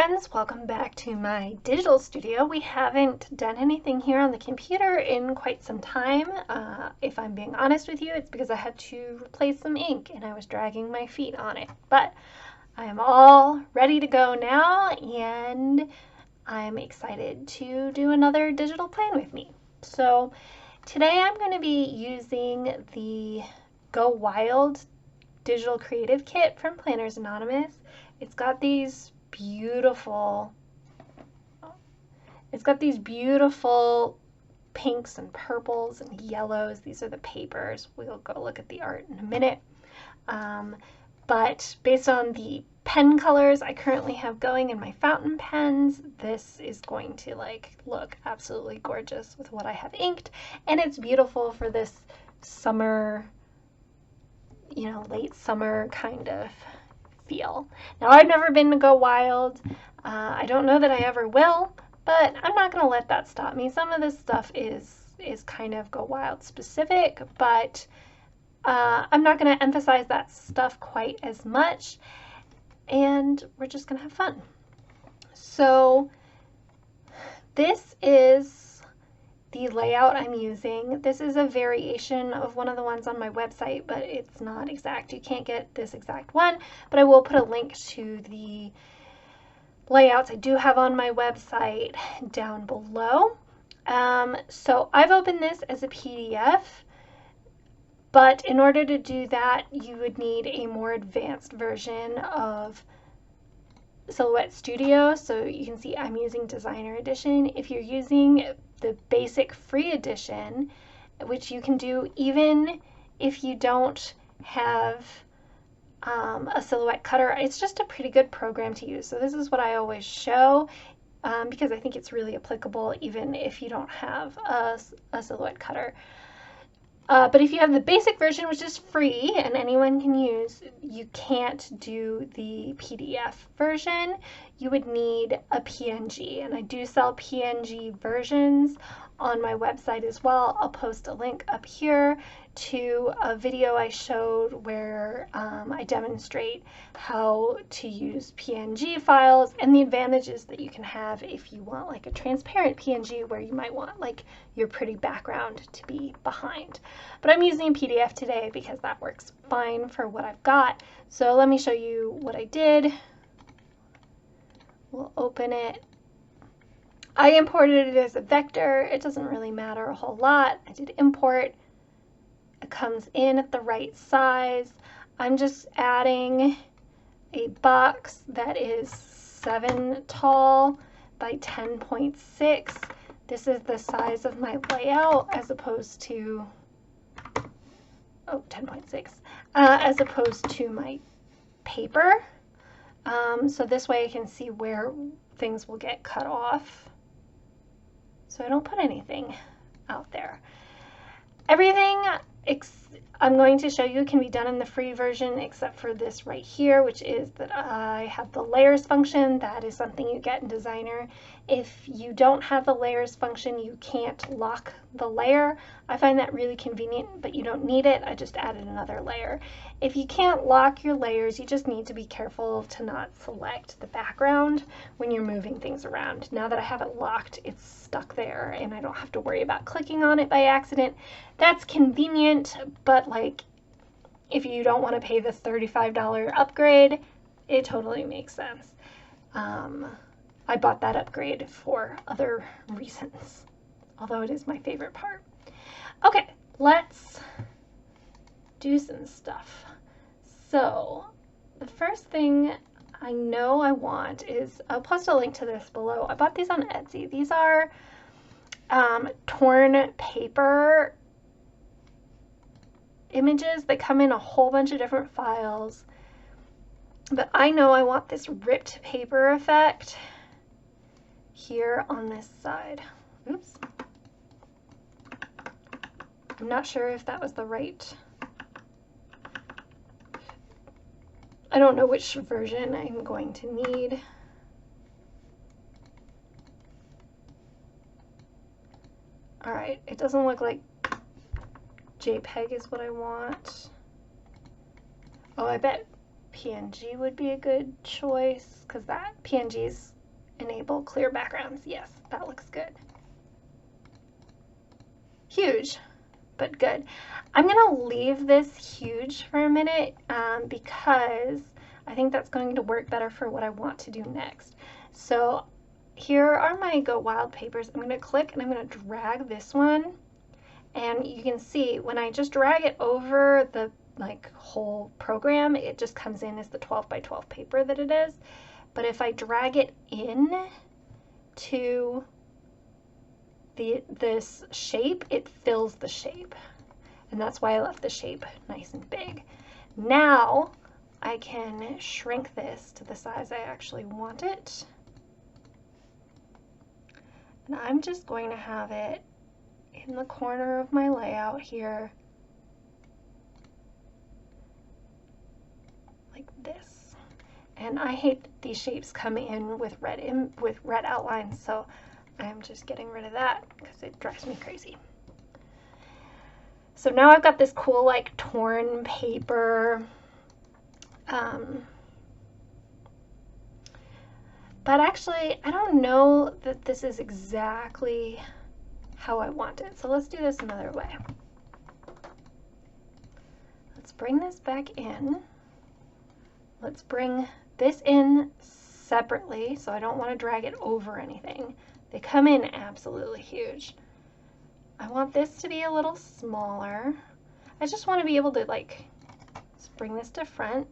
friends, welcome back to my digital studio. We haven't done anything here on the computer in quite some time. If I'm being honest with you, it's because I had to replace some ink and I was dragging my feet on it. But I am all ready to go now and I'm excited to do another digital plan with me. So today I'm going to be using the Go Wild Digital Creative Kit from Planners Anonymous. It's got these beautiful pinks and purples and yellows. These are the papers. We'll go look at the art in a minute. But based on the pen colors I currently have going in my fountain pens, this is going to look absolutely gorgeous with what I have inked. And it's beautiful for this summer, late summer kind of feel. Now, I've never been to Go Wild. I don't know that I ever will, but I'm not going to let that stop me. Some of this stuff is kind of Go Wild specific, but I'm not going to emphasize that stuff quite as much, and we're just going to have fun. So this is the layout I'm using. This is a variation of one of the ones on my website, but it's not exact. You can't get this exact one, but I will put a link to the layouts I do have on my website down below. So I've opened this as a PDF, but in order to do that, you would need a more advanced version of Silhouette Studio. So you can see I'm using Designer Edition. If you're using the basic free edition, which you can do even if you don't have a Silhouette cutter, it's just a pretty good program to use. So this is what I always show because I think it's really applicable even if you don't have a Silhouette cutter. But if you have the basic version, which is free and anyone can use, you can't do the PDF version. You would need a PNG, and I do sell PNG versions on my website as well. I'll post a link up here to a video I showed where I demonstrate how to use PNG files and the advantages that you can have if you want like a transparent PNG where you might want like your pretty background to be behind. But I'm using a PDF today because that works fine for what I've got. So let me show you what I did. We'll open it. I imported it as a vector. It doesn't really matter a whole lot. I did import. It comes in at the right size. I'm just adding a box that is 7 tall by 10.6. This is the size of my layout as opposed to 10.6 as opposed to my paper. So this way I can see where things will get cut off. So I don't put anything out there. Everything I'm going to show you can be done in the free version except for this right here, which is that I have the layers function. That is something you get in Designer. If you don't have the layers function, you can't lock the layer. I find that really convenient, but you don't need it. I just added another layer. If you can't lock your layers, you just need to be careful to not select the background when you're moving things around. Now that I have it locked, it's stuck there and I don't have to worry about clicking on it by accident. That's convenient, but like if you don't want to pay the $35 upgrade, it totally makes sense. I bought that upgrade for other reasons, although it is my favorite part. Okay, let's do some stuff. So the first thing I know I want is, I'll post a link to this below. I bought these on Etsy. These are torn paper images that come in a whole bunch of different files. But I know I want this ripped paper effect here on this side. Oops. I'm not sure if that was the right. I don't know which version I'm going to need. All right, it doesn't look like JPEG is what I want. Oh, I bet PNG would be a good choice because that PNGs enable clear backgrounds. Yes, that looks good. Huge, but good. I'm gonna leave this huge for a minute because I think that's going to work better for what I want to do next. So here are my Go Wild papers. I'm gonna click and I'm gonna drag this one, and you can see when I just drag it over the whole program, it just comes in as the 12 by 12 paper that it is. But if I drag it in to this shape, it fills the shape. And that's why I left the shape nice and big. Now I can shrink this to the size I actually want it. And I'm just going to have it in the corner of my layout here, like this. And I hate that these shapes come in with red outlines, so I'm just getting rid of that because it drives me crazy. So now I've got this cool like torn paper. But actually, I don't know that this is exactly how I want it. So let's do this another way. Let's bring this back in. Let's bring this in separately, so I don't want to drag it over anything. They come in absolutely huge. I want this to be a little smaller. I just want to be able to like, let's bring this to front.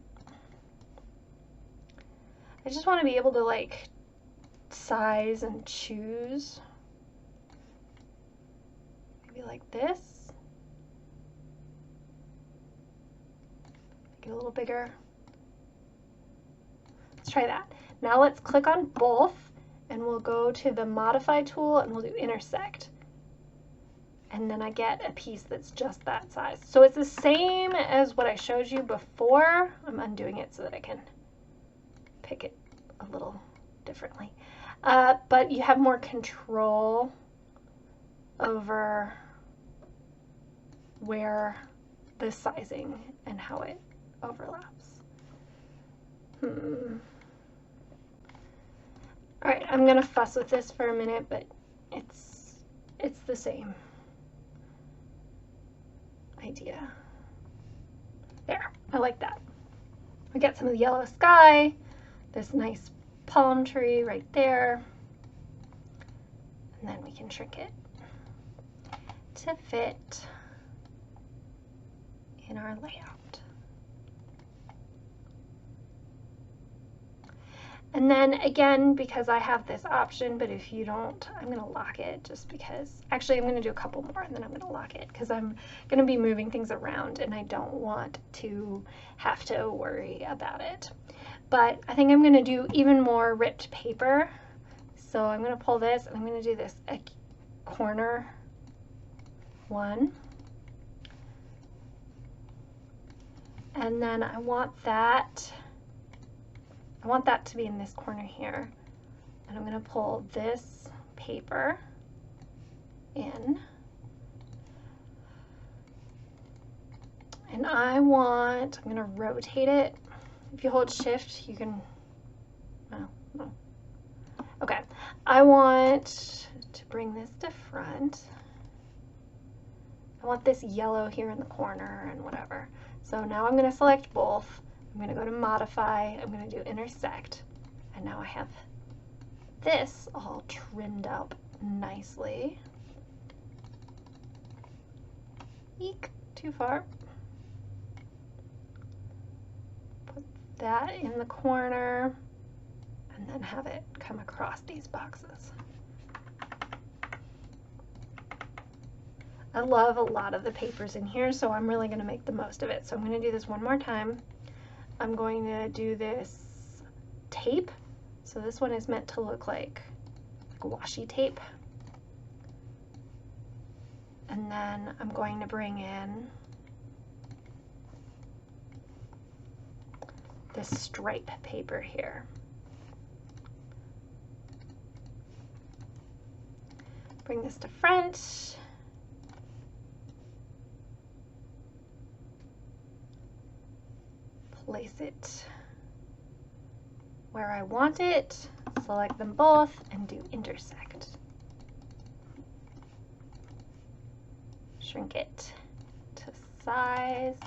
I just want to be able to like size and choose. Maybe like this. Make it a little bigger. Let's try that. Now let's click on both and we'll go to the modify tool and we'll do intersect. And then I get a piece that's just that size. So it's the same as what I showed you before. I'm undoing it so that I can pick it a little differently. But you have more control over where the sizing and how it overlaps. All right, I'm gonna fuss with this for a minute, but it's the same idea. There, I like that. We get some of the yellow sky, this nice palm tree right there, and then we can shrink it to fit in our layout. And then again, because I have this option, but if you don't, I'm going to lock it just because, actually I'm going to do a couple more and then I'm going to lock it because I'm going to be moving things around and I don't want to have to worry about it. But I think I'm going to do even more ripped paper. So I'm going to pull this and I'm going to do this a corner one. And then I want that to be in this corner here. And I'm going to pull this paper in. And I'm going to rotate it. If you hold shift, you can, no. Okay, I want to bring this to front. I want this yellow here in the corner and whatever. So now I'm going to select both. I'm going to go to modify, I'm going to do intersect, and now I have this all trimmed up nicely. Eek, too far. Put that in the corner, and then have it come across these boxes. I love a lot of the papers in here, so I'm really going to make the most of it. So I'm going to do this one more time. I'm going to do this tape. So this one is meant to look like washi tape. And then I'm going to bring in this stripe paper here. Bring this to front. Place it where I want it, select them both, and do intersect. Shrink it to size.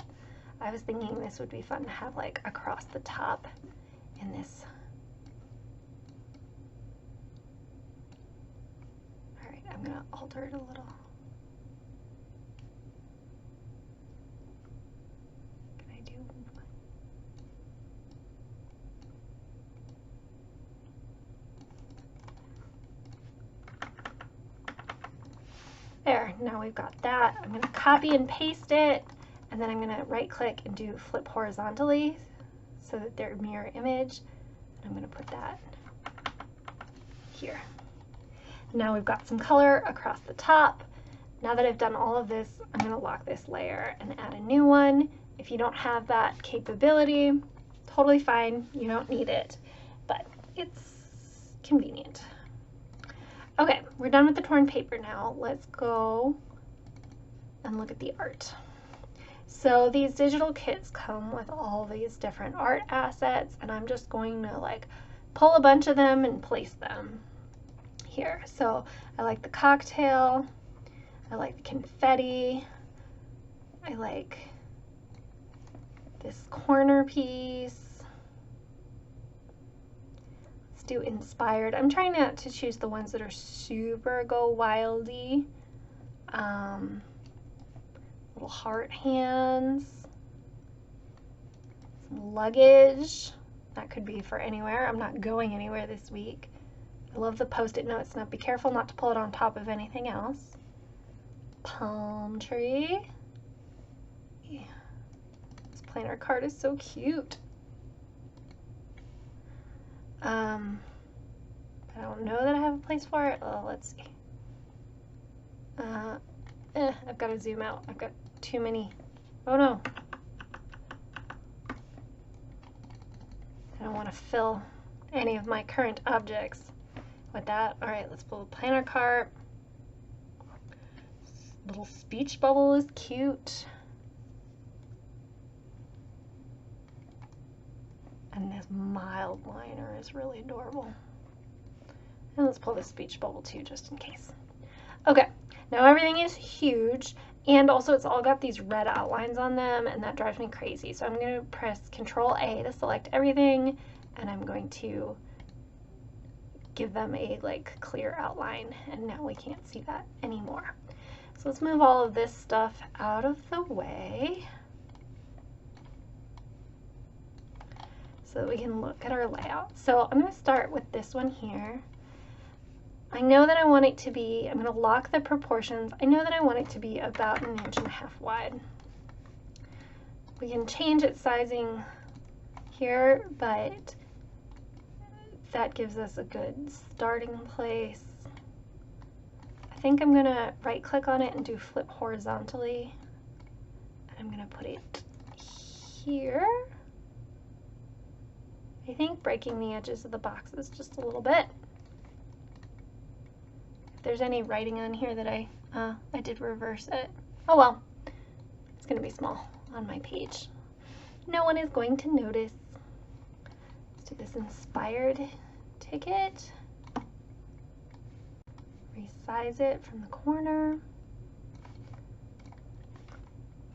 I was thinking this would be fun to have like across the top in this. All right, I'm gonna alter it a little. Can I do one? There, now we've got that. I'm gonna copy and paste it, and then I'm gonna right click and do flip horizontally so that they're a mirror image. And I'm gonna put that here. Now we've got some color across the top. Now that I've done all of this, I'm gonna lock this layer and add a new one. If you don't have that capability, totally fine, you don't need it, but it's convenient. Okay, we're done with the torn paper now. Let's go and look at the art. So these digital kits come with all these different art assets, and I'm just going to like pull a bunch of them and place them here. So I like the cocktail, I like the confetti, I like this corner piece. Let's do inspired. I'm trying not to choose the ones that are super go wildy. Little heart hands, some luggage. That could be for anywhere. I'm not going anywhere this week. I love the post-it notes. Now be careful not to pull it on top of anything else. Palm tree. Yeah. This planner card is so cute. I don't know that I have a place for it. Oh, let's see. I've got to zoom out. I've got too many. Oh no. I don't want to fill any of my current objects with that. All right, let's pull a planner card. This little speech bubble is cute. And this mild liner is really adorable. And let's pull this speech bubble too, just in case. Okay, now everything is huge, and also it's all got these red outlines on them, and that drives me crazy. So I'm going to press Control A to select everything, and I'm going to give them a like clear outline, and now we can't see that anymore. So let's move all of this stuff out of the way so that we can look at our layout. So I'm going to start with this one here. I know that I want it to be, I'm going to lock the proportions. I know that I want it to be about 1.5 inches wide. We can change its sizing here, but that gives us a good starting place. I think I'm going to right click on it and do flip horizontally. And I'm going to put it here. I think breaking the edges of the boxes just a little bit. If there's any writing on here that I did reverse it. Oh well, it's going to be small on my page. No one is going to notice. Let's do this inspired ticket. Resize it from the corner.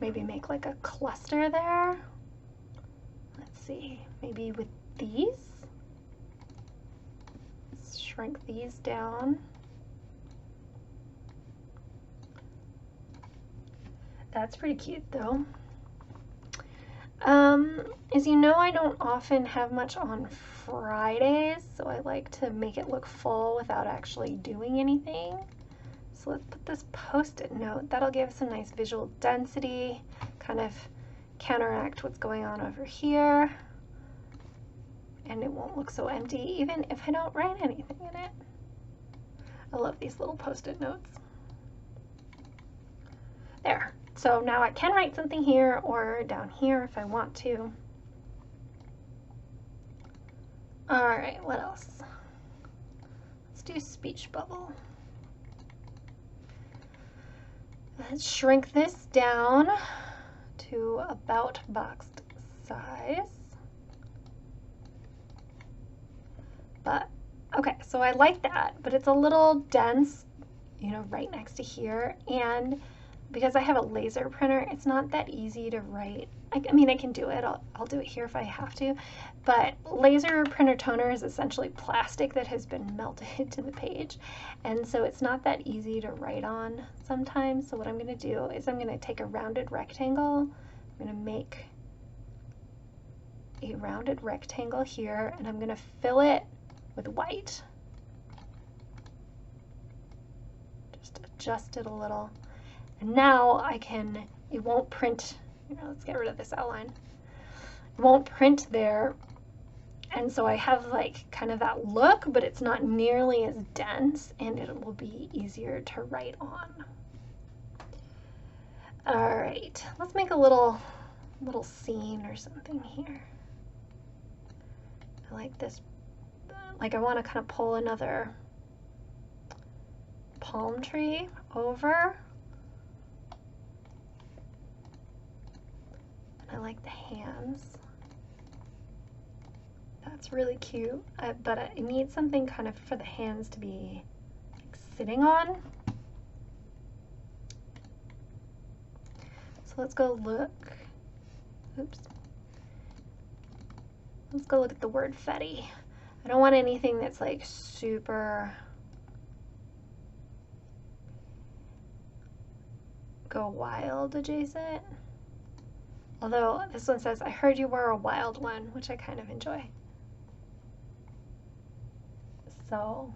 Maybe make like a cluster there. Let's see, maybe with these. Let's shrink these down. That's pretty cute though. As you know, I don't often have much on Fridays, so I like to make it look full without actually doing anything. So let's put this post-it note. That'll give some nice visual density, kind of counteract what's going on over here. And it won't look so empty, even if I don't write anything in it. I love these little post-it notes. There. So now I can write something here or down here if I want to. All right, what else? Let's do speech bubble. Let's shrink this down to about boxed size. But okay, so I like that, but it's a little dense, you know, right next to here. And because I have a laser printer, it's not that easy to write. I mean, I can do it. I'll do it here if I have to. But laser printer toner is essentially plastic that has been melted to the page. And so it's not that easy to write on sometimes. So what I'm going to do is I'm going to take a rounded rectangle. I'm going to make a rounded rectangle here, and I'm going to fill it with white. Just adjust it a little. And now I can, it won't print, let's get rid of this outline. It won't print there. And so I have like kind of that look, but it's not nearly as dense, and it will be easier to write on. All right, let's make a little scene or something here. I like this, like I want to kind of pull another palm tree over. I like the hands. That's really cute, but I need something kind of for the hands to be like sitting on. So let's go look. Oops. Let's go look at the word Fetty. I don't want anything that's like super go wild adjacent. Although this one says, I heard you were a wild one, which I kind of enjoy. So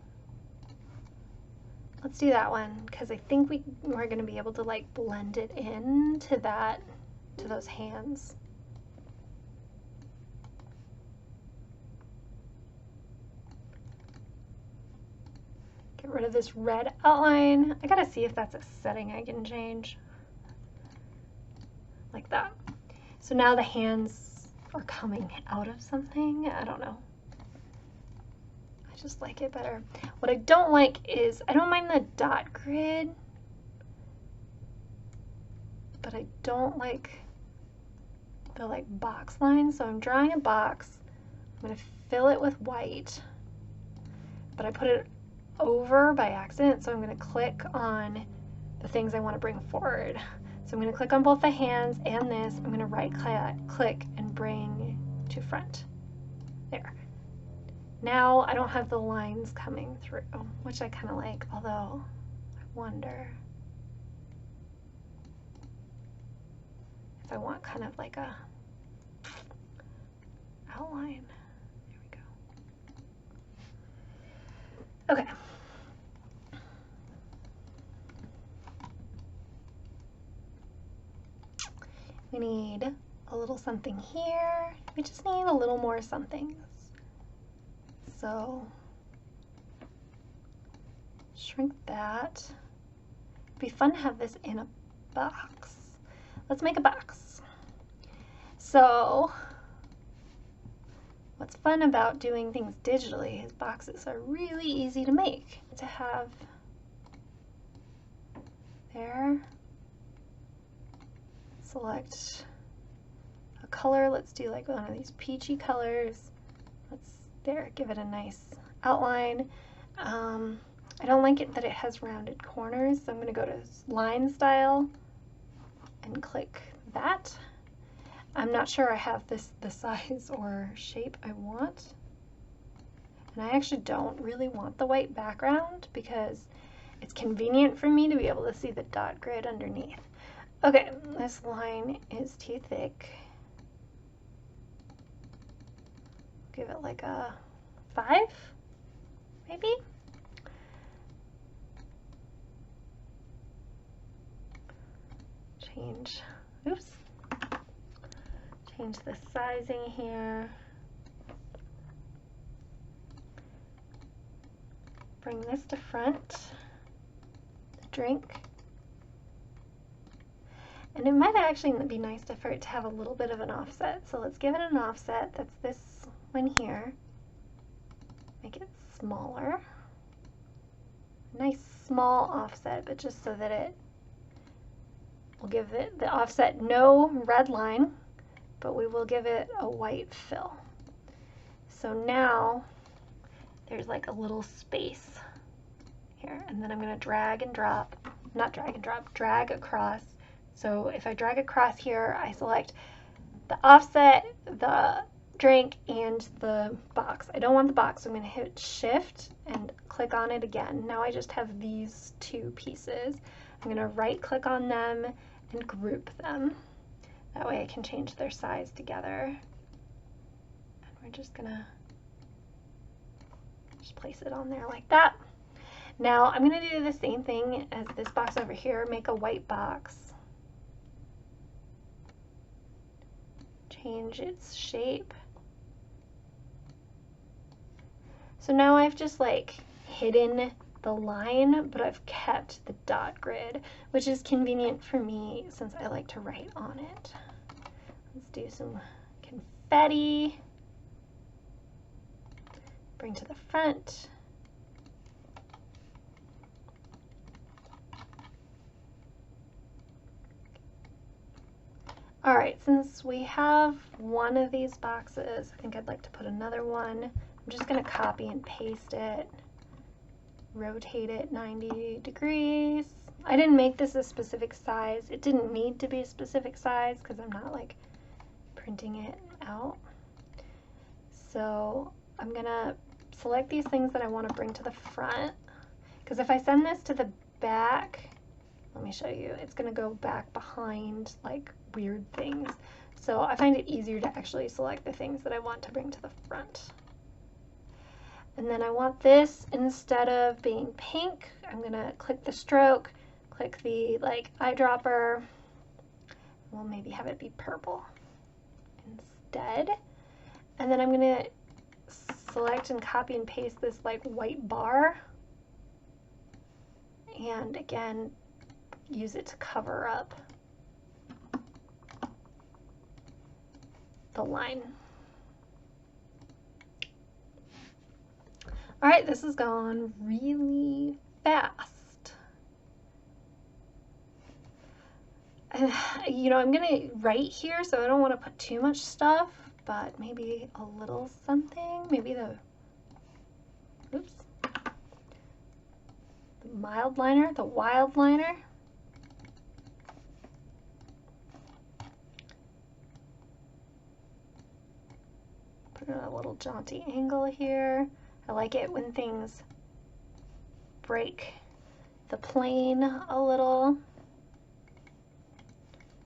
let's do that one, because I think we're going to be able to like blend it into that, to those hands. Get rid of this red outline. I gotta see if that's a setting I can change. Like that. So now the hands are coming out of something. I don't know. I just like it better. What I don't like is, I don't mind the dot grid, but I don't like the like box lines. So I'm drawing a box. I'm gonna fill it with white, but I put it over by accident. So I'm gonna click on the things I want to bring forward. So I'm going to click on both the hands and this. I'm going to right click and bring to front. There. Now I don't have the lines coming through, which I kind of like, although I wonder if I want kind of like a outline. There we go. Okay. We need a little something here. We just need a little more something. So shrink that. It'd be fun to have this in a box. Let's make a box. So what's fun about doing things digitally is boxes are really easy to make. To have there. Select a color. Let's do like one of these peachy colors. Let's there, give it a nice outline. I don't like it that it has rounded corners, so I'm going to go to line style and click that. I'm not sure I have the size or shape I want. And I actually don't really want the white background because it's convenient for me to be able to see the dot grid underneath. Okay, this line is too thick. Give it like a 5, maybe? Change the sizing here. Bring this to front, the drink. And it might actually be nice for it to have a little bit of an offset. So let's give it an offset. That's this one here. Make it smaller. Nice small offset, but just so that it will give it the offset no red line, but we will give it a white fill. So now there's like a little space here, and then I'm going to drag and drop, not drag and drop, drag across. So if I drag across here, I select the offset, the drink, and the box. I don't want the box, so I'm going to hit shift and click on it again. Now I just have these two pieces. I'm going to right click on them and group them. That way I can change their size together. And we're just going to just place it on there like that. Now I'm going to do the same thing as this box over here, make a white box. Change its shape. So now I've just like hidden the line, but I've kept the dot grid, which is convenient for me since I like to write on it. Let's do some confetti. Bring to the front. All right, since we have one of these boxes, I think I'd like to put another one. I'm just going to copy and paste it, rotate it 90 degrees. I didn't make this a specific size. It didn't need to be a specific size because I'm not like printing it out. So I'm going to select these things that I want to bring to the front, because if I send this to the back, let me show you, it's going to go back behind like weird things. So I find it easier to actually select the things that I want to bring to the front. And then I want this, instead of being pink, I'm going to click the stroke, click the like eyedropper. We'll maybe have it be purple instead. And then I'm going to select and copy and paste this like white bar. And again, use it to cover up the line. All right, this has gone really fast. You know, I'm gonna write here, so I don't want to put too much stuff, but maybe a little something, maybe the, oops, the mild liner, the wild liner. Put in a little jaunty angle here. I like it when things break the plane a little.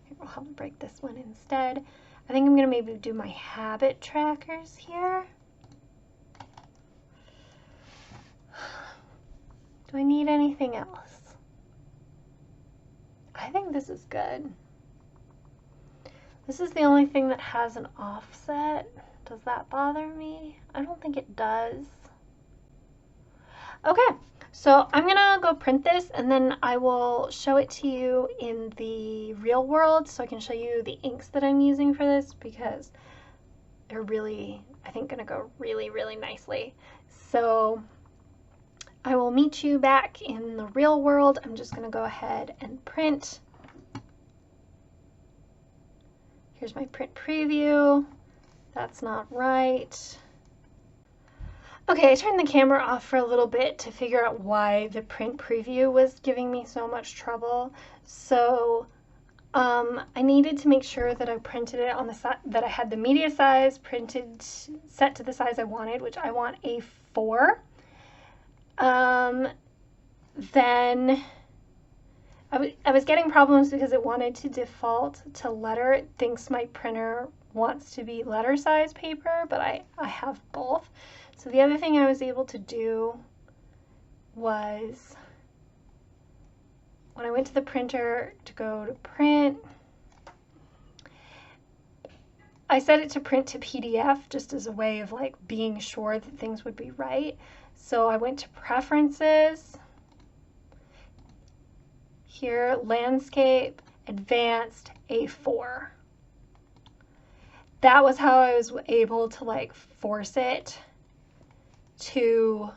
Here, we'll have to break this one instead. I think I'm going to maybe do my habit trackers here. Do I need anything else? I think this is good. This is the only thing that has an offset. Does that bother me? I don't think it does. Okay, so I'm gonna go print this and then I will show it to you in the real world so I can show you the inks that I'm using for this, because they're really, I think, gonna go really, really nicely. So I will meet you back in the real world. I'm just gonna go ahead and print. Here's my print preview. That's not right. Okay, I turned the camera off for a little bit to figure out why the print preview was giving me so much trouble. So I needed to make sure that I printed it on the side, that I had the media size printed, set to the size I wanted, which I want A4. Then I was getting problems because it wanted to default to letter. It thinks my printer wants to be letter size paper, but I have both. So the other thing I was able to do was, when I went to the printer to go to print, I set it to print to PDF just as a way of like being sure that things would be right. So I went to Preferences, here, Landscape, Advanced, A4. That was how I was able to like force it to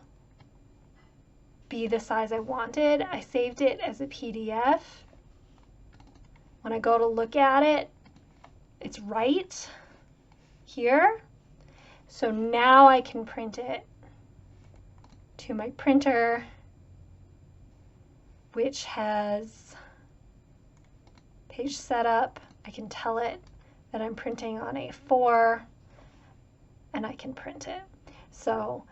be the size I wanted. I saved it as a PDF. When I go to look at it, it's right here. So now I can print it to my printer, which has page setup. I can tell it that I'm printing on A4, and I can print it. So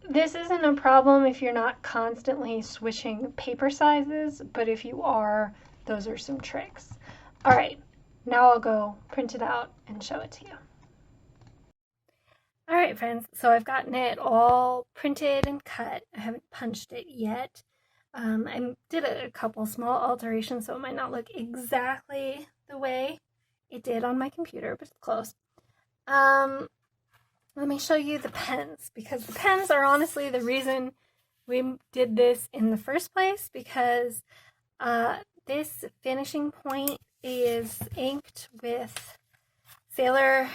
this isn't a problem if you're not constantly switching paper sizes, but if you are, those are some tricks. All right, now I'll go print it out and show it to you. All right, friends, so I've gotten it all printed and cut. I haven't punched it yet. I did a couple small alterations, so it might not look exactly the way it did on my computer, but it's close. Let me show you the pens, because the pens are honestly the reason we did this in the first place, because this finishing point is inked with Sailor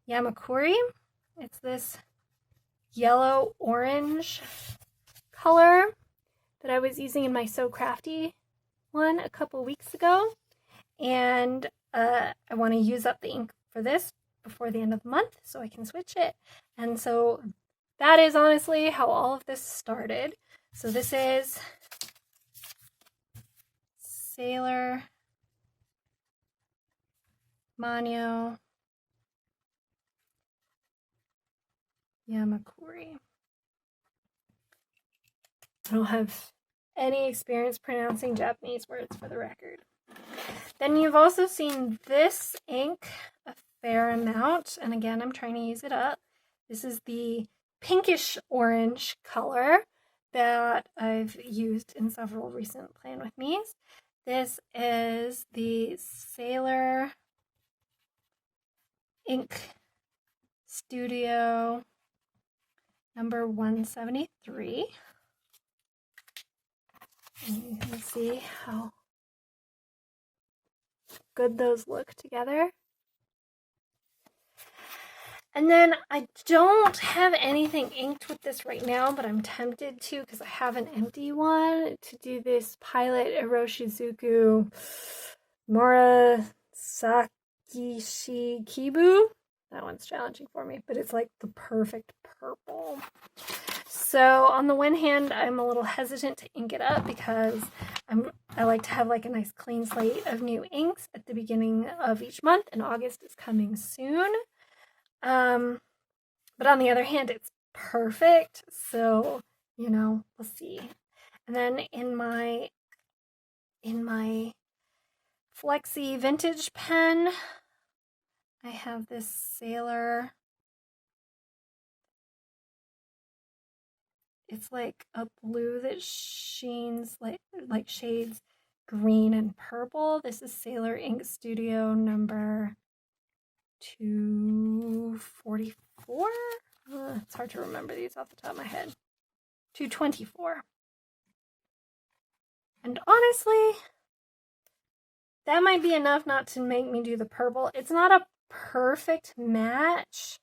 Yamakuri. It's this yellow-orange color that I was using in my So Crafty one a couple weeks ago, and I want to use up the ink for this before the end of the month so I can switch it. And so that is honestly how all of this started. So this is Sailor Manyo Yamakuri. I don't have any experience pronouncing Japanese words, for the record. Then you've also seen this ink a fair amount, and again, I'm trying to use it up. This is the pinkish orange color that I've used in several recent Plan With Me's. This is the Sailor Ink Studio number 173. And you can see how good those look together. And then I don't have anything inked with this right now, but I'm tempted to, because I have an empty one, to do this Pilot Iroshizuku Murasaki Kibu. That one's challenging for me, but it's like the perfect purple. So on the one hand, I'm a little hesitant to ink it up because I like to have like a nice clean slate of new inks at the beginning of each month, and August is coming soon. But on the other hand, it's perfect. So, you know, we'll see. And then in my Flexi vintage pen, I have this Sailor. It's like a blue that sheens like shades green and purple. This is Sailor Ink Studio number 244. It's hard to remember these off the top of my head. 224. And honestly, that might be enough not to make me do the purple. It's not a perfect match,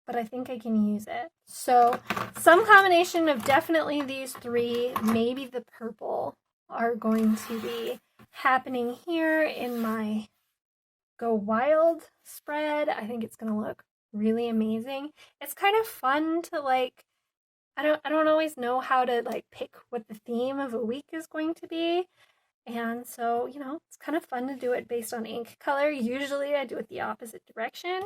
but I think I can use it. So some combination of definitely these three, maybe the purple, are going to be happening here in my Go Wild spread. I think it's going to look really amazing. It's kind of fun to like, I don't always know how to like pick what the theme of a week is going to be. And so, you know, it's kind of fun to do it based on ink color. Usually I do it the opposite direction.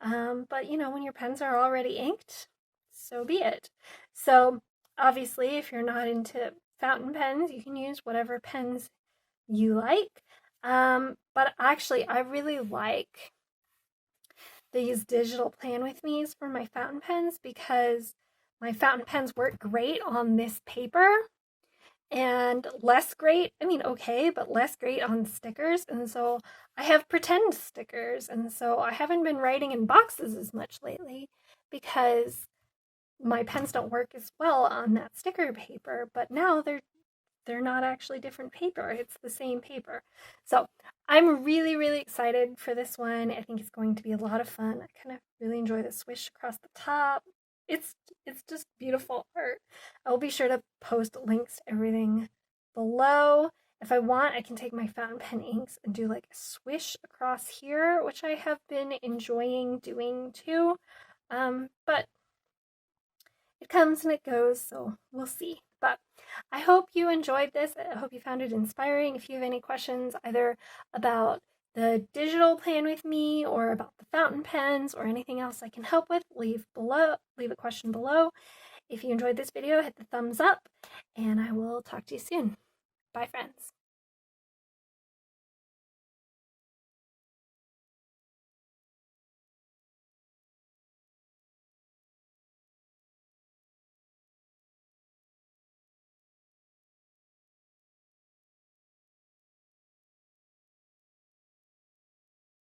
But, you know, when your pens are already inked, so be it. So, obviously, if you're not into fountain pens, you can use whatever pens you like. But actually, I really like these digital Plan With Me's for my fountain pens because my fountain pens work great on this paper. And less great, I mean, okay, but less great on stickers. And so I have pretend stickers. And so I haven't been writing in boxes as much lately because my pens don't work as well on that sticker paper. But now they're not actually different paper. It's the same paper. So I'm really, really excited for this one. I think it's going to be a lot of fun. I kind of really enjoy the swish across the top. It's just beautiful art. I'll be sure to post links to everything below. If I want, I can take my fountain pen inks and do like a swish across here, which I have been enjoying doing too. But comes and it goes, so we'll see. But I hope you enjoyed this. I hope you found it inspiring. If you have any questions either about the digital plan with me or about the fountain pens or anything else I can help with, leave a question below. If you enjoyed this video, hit the thumbs up, and I will talk to you soon. Bye, friends.